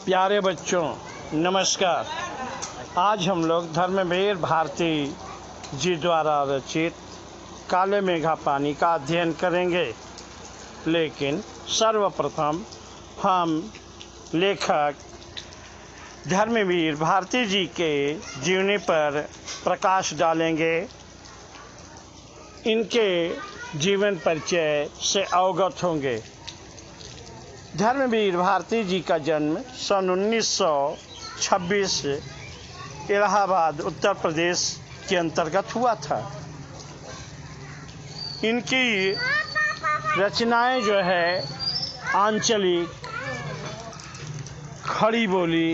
प्यारे बच्चों नमस्कार। आज हम लोग धर्मवीर भारती जी द्वारा रचित काले मेघा पानी का अध्ययन करेंगे। लेकिन सर्वप्रथम हम लेखक धर्मवीर भारती जी के जीवनी पर प्रकाश डालेंगे। इनके जीवन परिचय से अवगत होंगे। धर्मवीर भारती जी का जन्म सन 1926 इलाहाबाद उत्तर प्रदेश के अंतर्गत हुआ था। इनकी रचनाएं जो है आंचलिक, खड़ी बोली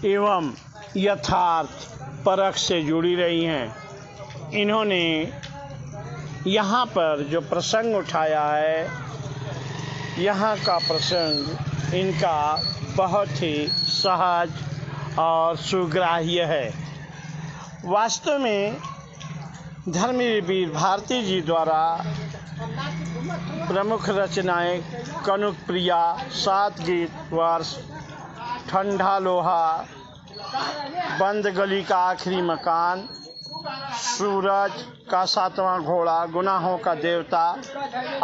एवं यथार्थ परख से जुड़ी रही हैं। इन्होंने यहाँ पर जो प्रसंग उठाया है, यहाँ का प्रसंग इनका बहुत ही सहज और सुग्राह्य है। वास्तव में धर्मवीर भारती जी द्वारा प्रमुख रचनाएं कनक प्रिया, सात गीत वर्ष, ठंडा लोहा, बंद गली का आखिरी मकान, सूरज का सातवां घोड़ा, गुनाहों का देवता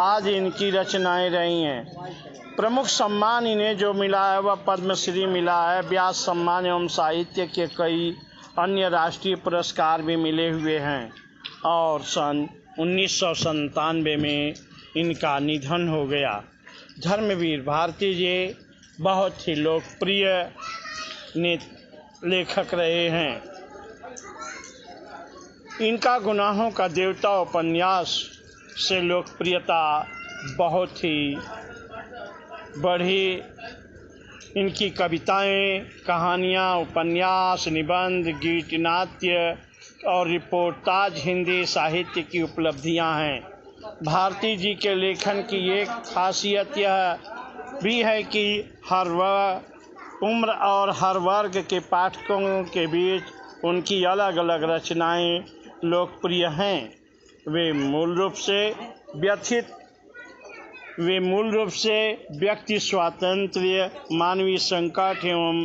आदि इनकी रचनाएं रही हैं। प्रमुख सम्मान इन्हें जो मिला है वह पद्मश्री मिला है। व्यास सम्मान एवं साहित्य के कई अन्य राष्ट्रीय पुरस्कार भी मिले हुए हैं और सन 1997 में इनका निधन हो गया। धर्मवीर भारती जी बहुत ही लोकप्रिय लेखक रहे हैं। इनका गुनाहों का देवता उपन्यास से लोकप्रियता बहुत ही बढ़ी। इनकी कविताएं, कहानियां, उपन्यास, निबंध, गीत, नाट्य और रिपोर्टाज हिंदी साहित्य की उपलब्धियां हैं। भारती जी के लेखन की एक खासियत यह भी है कि हर उम्र और हर वर्ग के पाठकों के बीच उनकी अलग अलग रचनाएं लोकप्रिय हैं। वे मूल रूप से व्यक्ति स्वातंत्र्य, मानवीय संकट एवं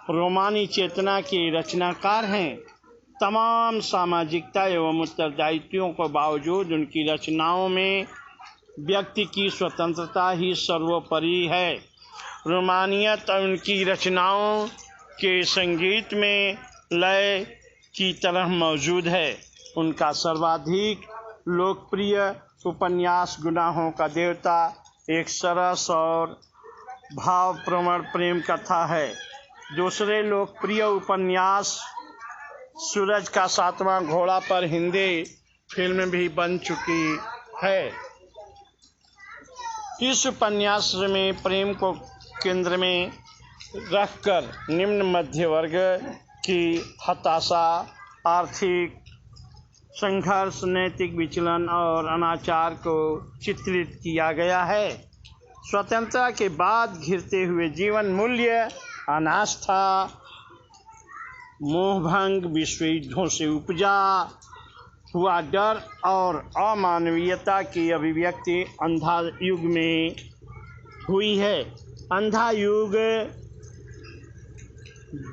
रोमानी चेतना के रचनाकार हैं। तमाम सामाजिकता एवं उत्तरदायित्वों के बावजूद उनकी रचनाओं में व्यक्ति की स्वतंत्रता ही सर्वोपरि है। रोमानियत उनकी रचनाओं के संगीत में लय की तरह मौजूद है। उनका सर्वाधिक लोकप्रिय उपन्यास गुनाहों का देवता एक सरस और भावप्रवण प्रेम कथा है। दूसरे लोकप्रिय उपन्यास सूरज का सातवां घोड़ा पर हिंदी फिल्म भी बन चुकी है। इस उपन्यास में प्रेम को केंद्र में रखकर निम्न मध्य वर्ग की हताशा, आर्थिक संघर्ष, नैतिक विचलन और अनाचार को चित्रित किया गया है। स्वतंत्रता के बाद घिरते हुए जीवन मूल्य, अनास्था, मोहभंग, विश्व युद्धों से उपजा हुआ डर और अमानवीयता की अभिव्यक्ति अंधा युग में हुई है। अंधा युग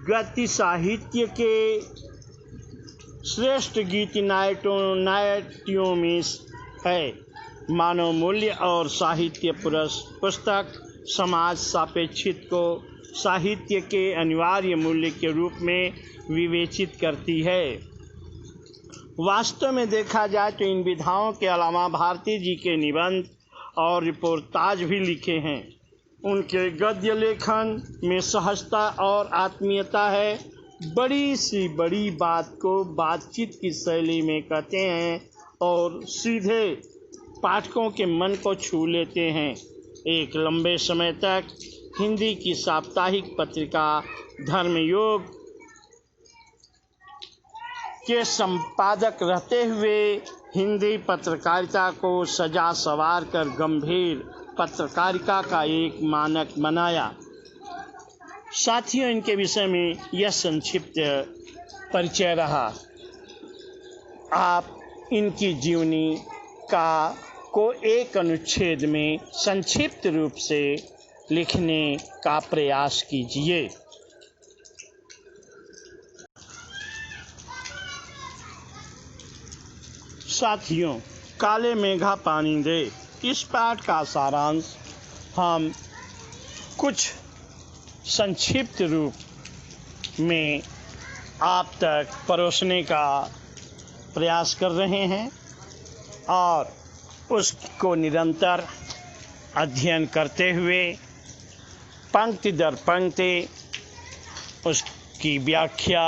गद्य साहित्य के श्रेष्ठ गीत नाट्यों में है। मानव मूल्य और साहित्य पुस्तक समाज सापेक्षित को साहित्य के अनिवार्य मूल्य के रूप में विवेचित करती है। वास्तव में देखा जाए तो इन विधाओं के अलावा भारती जी के निबंध और रिपोर्टाज भी लिखे हैं। उनके गद्य लेखन में सहजता और आत्मीयता है। बड़ी सी बड़ी बात को बातचीत की शैली में कहते हैं और सीधे पाठकों के मन को छू लेते हैं। एक लंबे समय तक हिंदी की साप्ताहिक पत्रिका धर्मयोग के संपादक रहते हुए हिंदी पत्रकारिता को सजा सवार कर गंभीर पत्रकारिता का एक मानक बनाया। साथियों, इनके विषय में यह संक्षिप्त परिचय रहा। आप इनकी जीवनी को एक अनुच्छेद में संक्षिप्त रूप से लिखने का प्रयास कीजिए। साथियों, काले मेघा पानी दे इस पाठ का सारांश हम कुछ संक्षिप्त रूप में आप तक परोसने का प्रयास कर रहे हैं और उसको निरंतर अध्ययन करते हुए पंक्ति दर पंक्ति उसकी व्याख्या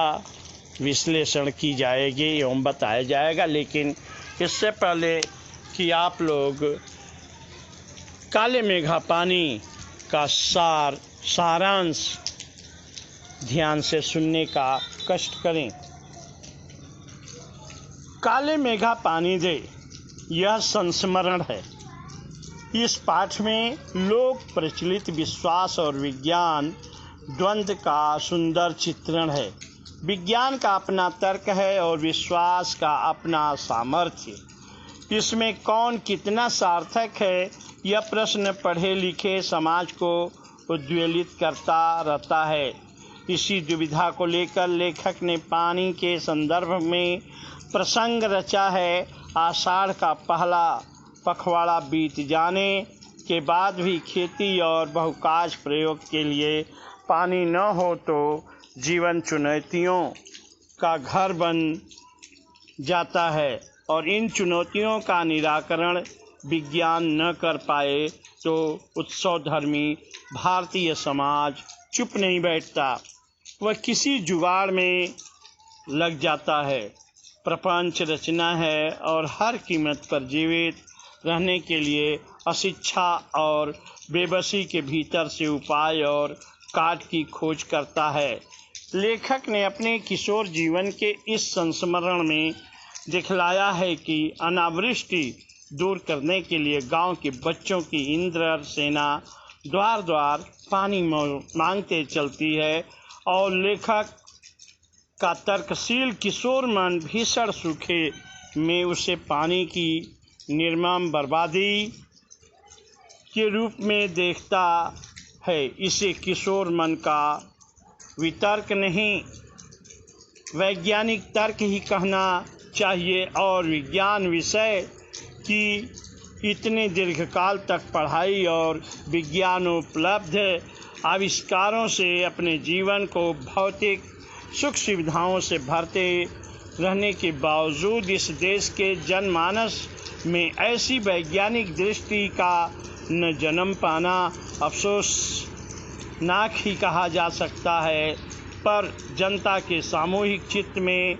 विश्लेषण की जाएगी एवं बताया जाएगा। लेकिन इससे पहले कि आप लोग काले मेघा पानी का सारांश ध्यान से सुनने का कष्ट करें। काले मेघा पानी दे यह संस्मरण है। इस पाठ में लोक प्रचलित विश्वास और विज्ञान द्वंद्व का सुंदर चित्रण है। विज्ञान का अपना तर्क है और विश्वास का अपना सामर्थ्य। इसमें कौन कितना सार्थक है, यह प्रश्न पढ़े लिखे समाज को उद्वेलित करता रहता है। इसी दुविधा को लेकर लेखक ने पानी के संदर्भ में प्रसंग रचा है। आषाढ़ का पहला पखवाड़ा बीत जाने के बाद भी खेती और बहुकाज प्रयोग के लिए पानी न हो तो जीवन चुनौतियों का घर बन जाता है और इन चुनौतियों का निराकरण विज्ञान न कर पाए तो उत्सवधर्मी भारतीय समाज चुप नहीं बैठता, वह किसी जुगाड़ में लग जाता है। प्रपंच रचना है और हर कीमत पर जीवित रहने के लिए अशिक्षा और बेबसी के भीतर से उपाय और काट की खोज करता है। लेखक ने अपने किशोर जीवन के इस संस्मरण में दिखलाया है कि अनावृष्टि दूर करने के लिए गांव के बच्चों की इंद्र सेना द्वार द्वार पानी मांगते चलती है और लेखक का तर्कशील किशोर मन भीषण सूखे में उसे पानी की निर्मम बर्बादी के रूप में देखता है। इसे किशोर मन का वितर्क नहीं, वैज्ञानिक तर्क ही कहना चाहिए और विज्ञान विषय की इतने दीर्घकाल तक पढ़ाई और विज्ञानोपलब्ध आविष्कारों से अपने जीवन को भौतिक सुख सुविधाओं से भरते रहने के बावजूद इस देश के जनमानस में ऐसी वैज्ञानिक दृष्टि का न जन्म पाना अफसोसनाक ही कहा जा सकता है। पर जनता के सामूहिक चित्त में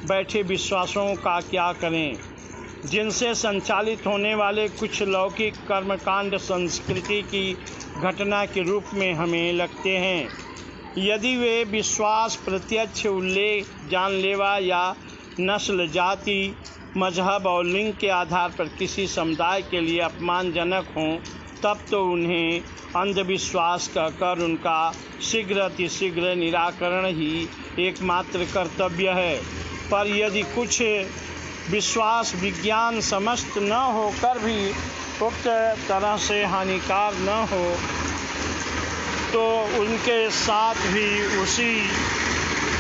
बैठे विश्वासों का क्या करें, जिनसे संचालित होने वाले कुछ लौकिक कर्मकांड संस्कृति की घटना के रूप में हमें लगते हैं। यदि वे विश्वास प्रत्यक्ष उल्लेख, जानलेवा या नस्ल, जाति, मजहब और लिंग के आधार पर किसी समुदाय के लिए अपमानजनक हों, तब तो उन्हें अंधविश्वास कहकर उनका शीघ्र अतिशीघ्र निराकरण ही एकमात्र कर्तव्य है। पर यदि कुछ विश्वास विज्ञान समस्त न होकर भी उक्त तरह से हानिकार न हो तो उनके साथ भी उसी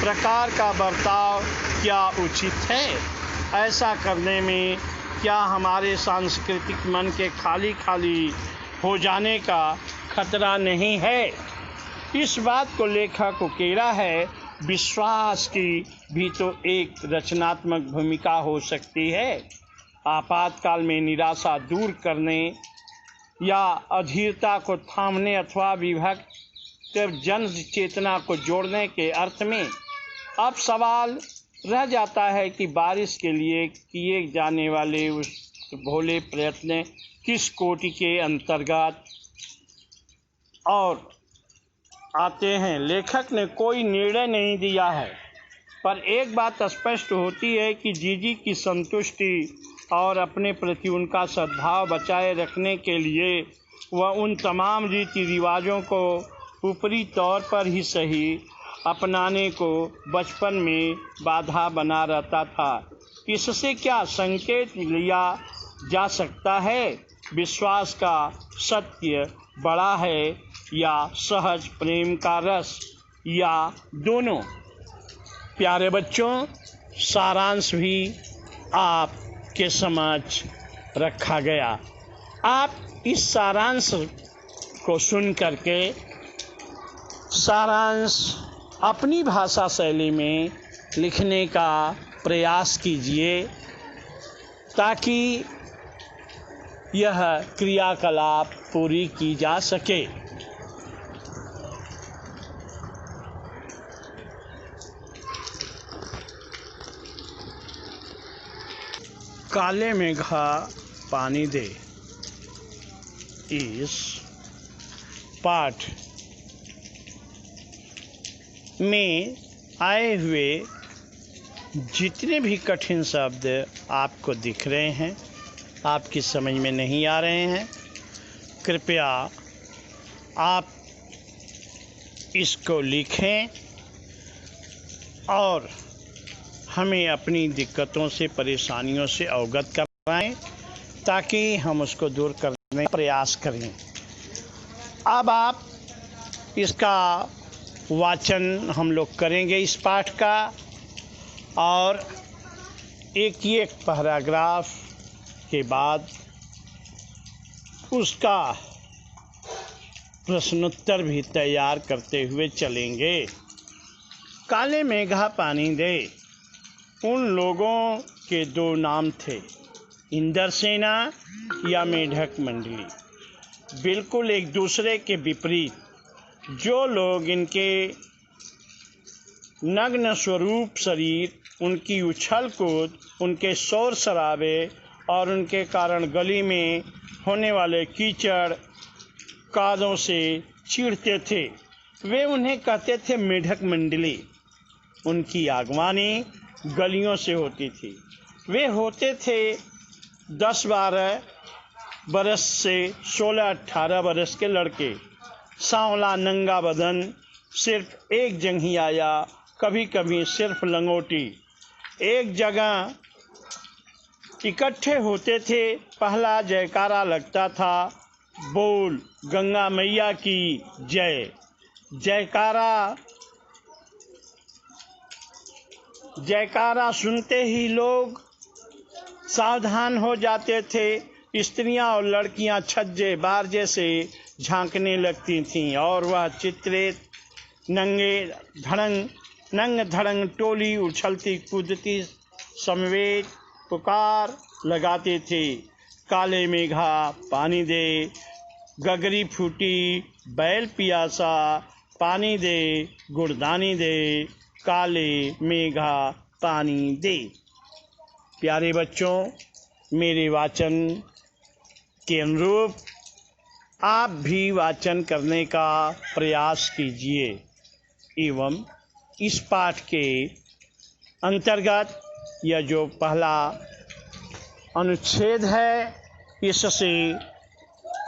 प्रकार का बर्ताव क्या उचित है? ऐसा करने में क्या हमारे सांस्कृतिक मन के खाली खाली हो जाने का खतरा नहीं है? इस बात को लेखक उकेरा है। विश्वास की भी तो एक रचनात्मक भूमिका हो सकती है। आपातकाल में निराशा दूर करने या अधीरता को थामने अथवा विभक्त जन चेतना को जोड़ने के अर्थ में अब सवाल रह जाता है कि बारिश के लिए किए जाने वाले उस भोले प्रयत्न किस कोटि के अंतर्गत और आते हैं। लेखक ने कोई निर्णय नहीं दिया है, पर एक बात स्पष्ट होती है कि जीजी की संतुष्टि और अपने प्रति उनका सद्भाव बचाए रखने के लिए वह उन तमाम रीति रिवाजों को ऊपरी तौर पर ही सही अपनाने को बचपन में बाधा बना रहता था। इससे क्या संकेत लिया जा सकता है? विश्वास का सत्य बड़ा है या सहज प्रेम का रस या दोनों। प्यारे बच्चों, सारांश भी आपके समक्ष रखा गया। आप इस सारांश को सुन करके सारांश अपनी भाषा शैली में लिखने का प्रयास कीजिए ताकि यह क्रियाकलाप पूरी की जा सके। काले मेघा पानी दे। इस पाठ में आए हुए जितने भी कठिन शब्द आपको दिख रहे हैं, आपकी समझ में नहीं आ रहे हैं, कृपया आप इसको लिखें और हमें अपनी दिक्कतों से, परेशानियों से अवगत कराएं ताकि हम उसको दूर करने का प्रयास करें। अब आप इसका वाचन हम लोग करेंगे इस पाठ का, और एक पैराग्राफ के बाद उसका प्रश्नोत्तर भी तैयार करते हुए चलेंगे। काले मेघा पानी दे। उन लोगों के दो नाम थे, इंद्रसेना या मेढक मंडली, बिल्कुल एक दूसरे के विपरीत। जो लोग इनके नग्न स्वरूप शरीर, उनकी उछल कूद, उनके शोर शराबे और उनके कारण गली में होने वाले कीचड़ कादों से चिढ़ते थे, वे उन्हें कहते थे मेढक मंडली। उनकी आगवानी गलियों से होती थी। वे होते थे 10-12 बरस से 16-18 बरस के लड़के, सांवला नंगा बदन, सिर्फ एक जंघिया या कभी कभी सिर्फ लंगोटी। एक जगह इकट्ठे होते थे। पहला जयकारा लगता था, बोल गंगा मैया की जय। जयकारा सुनते ही लोग सावधान हो जाते थे। स्त्रियां और लड़कियां छज्जे बारजे से झांकने लगती थीं और वह चित्रित नंग धड़ंग टोली उछलती कूदती समवेत पुकार लगाते थे। काले मेघा पानी दे, गगरी फूटी बैल पियासा, पानी दे गुड़दानी दे, काले मेघा पानी दे। प्यारे बच्चों, मेरे वाचन के अनुरूप आप भी वाचन करने का प्रयास कीजिए एवं इस पाठ के अंतर्गत यह जो पहला अनुच्छेद है, इससे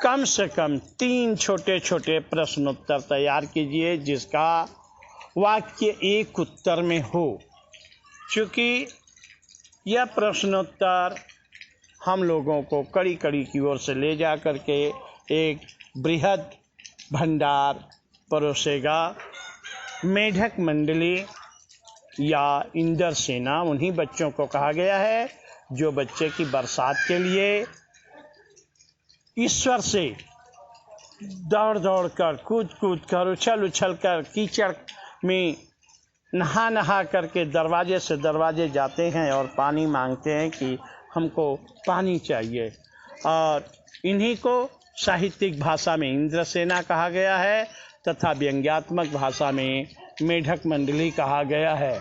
कम से कम 3 छोटे छोटे प्रश्नोत्तर तैयार कीजिए जिसका वाक्य एक उत्तर में हो। चूँकि यह प्रश्नोत्तर हम लोगों को कड़ी कड़ी की ओर से ले जा कर के एक बृहद भंडार परोसेगा। मेढक मंडली या इंद्रसेना उन्हीं बच्चों को कहा गया है जो बच्चे की बरसात के लिए ईश्वर से दौड़ दौड़ कर, कूद कूद कर, उछल उछल कर, कीचड़ में नहा नहा करके दरवाजे से दरवाजे जाते हैं और पानी मांगते हैं कि हमको पानी चाहिए। और इन्हीं को साहित्यिक भाषा में इंद्रसेना कहा गया है तथा व्यंग्यात्मक भाषा में मेढक मंडली कहा गया है।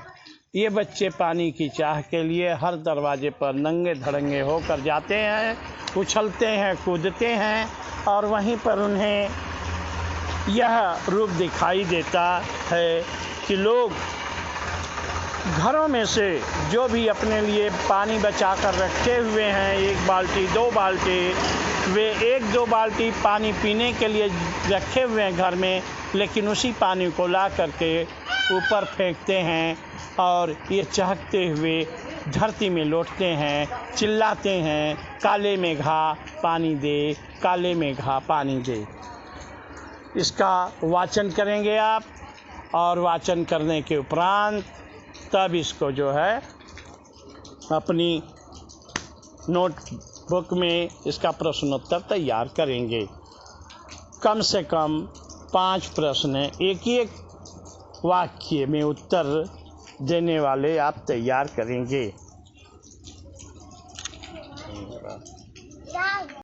ये बच्चे पानी की चाह के लिए हर दरवाजे पर नंगे धड़ंगे होकर जाते हैं, उछलते हैं, कूदते हैं और वहीं पर उन्हें यह रूप दिखाई देता है कि लोग घरों में से जो भी अपने लिए पानी बचा कर रखे हुए हैं, 1 बाल्टी 2 बाल्टी, वे 1-2 बाल्टी पानी पीने के लिए रखे हुए हैं घर में, लेकिन उसी पानी को ला करके ऊपर फेंकते हैं और ये चहकते हुए धरती में लौटते हैं, चिल्लाते हैं, काले मेघा पानी दे, काले मेघा पानी दे। इसका वाचन करेंगे आप, और वाचन करने के उपरांत तब इसको जो है अपनी नोटबुक में इसका प्रश्नोत्तर तैयार करेंगे। कम से कम 5 प्रश्न, एक एक वाक्य में उत्तर देने वाले आप तैयार करेंगे।